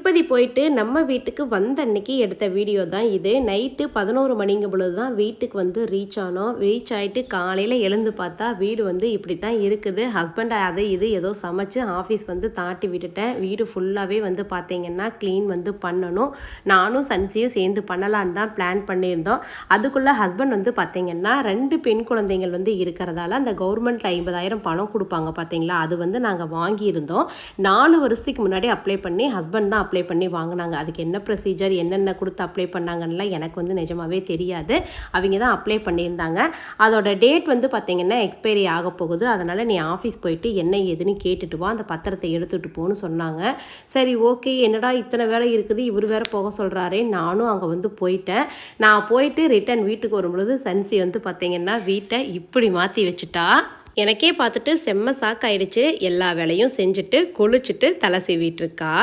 திருப்பதி போயிட்டு நம்ம வீட்டுக்கு வந்த அன்னைக்கு எடுத்த வீடியோ தான் இது. நைட்டு 11 மணிங்க பொழுது தான் வீட்டுக்கு வந்து ரீச் ஆனோம். ரீச் ஆகிட்டு காலையில் எழுந்து பார்த்தா வீடு வந்து இப்படி தான் இருக்குது. ஹஸ்பண்ட் அது இது ஏதோ சமைச்சு ஆஃபீஸ் வந்து தாட்டி விட்டுட்டேன். வீடு ஃபுல்லாகவே வந்து பார்த்திங்கன்னா க்ளீன் வந்து பண்ணணும். நானும் சன்சியும் சேர்ந்து பண்ணலான்னு தான் பிளான் பண்ணியிருந்தோம். அதுக்குள்ளே ஹஸ்பண்ட் வந்து பார்த்திங்கன்னா 2 பெண் குழந்தைகள் வந்து இருக்கிறதால அந்த கவர்மெண்ட்டில் 50,000 பணம் கொடுப்பாங்க பார்த்தீங்களா, அது வந்து நாங்கள் வாங்கியிருந்தோம். 4 வருஷத்துக்கு முன்னாடி அப்ளை பண்ணி ஹஸ்பண்ட் தான் அப்ளை பண்ணி வாங்கினாங்க. அதுக்கு என்ன ப்ரொசீஜர் என்னென்ன கொடுத்து அப்ளை பண்ணாங்கன்னெலாம் எனக்கு வந்து நிஜமாவே தெரியாது. அவங்க தான் அப்ளை பண்ணியிருந்தாங்க. அதோட டேட் வந்து பார்த்திங்கன்னா எக்ஸ்பைரி ஆக போகுது. அதனால் நீ ஆஃபீஸ் போயிட்டு என்ன ஏதுன்னு கேட்டுட்டு வா, அந்த பத்திரத்தை எடுத்துகிட்டு போன்னு சொன்னாங்க. சரி ஓகே, என்னடா இத்தனை வேலை இருக்குது, இவர் வேறு போக சொல்கிறாரே. நானும் அங்கே வந்து போயிட்டேன். நான் போயிட்டு ரிட்டன் வீட்டுக்கு வரும்பொழுது சன்சி வந்து பார்த்திங்கன்னா வீட்டை இப்படி மாற்றி வச்சுட்டா. எனக்கே பார்த்துட்டு செம்ம சாக்காயிடுச்சு. எல்லா வேலையும் செஞ்சுட்டு குளிச்சுட்டு தலை சீவிட்டு இருக்கா.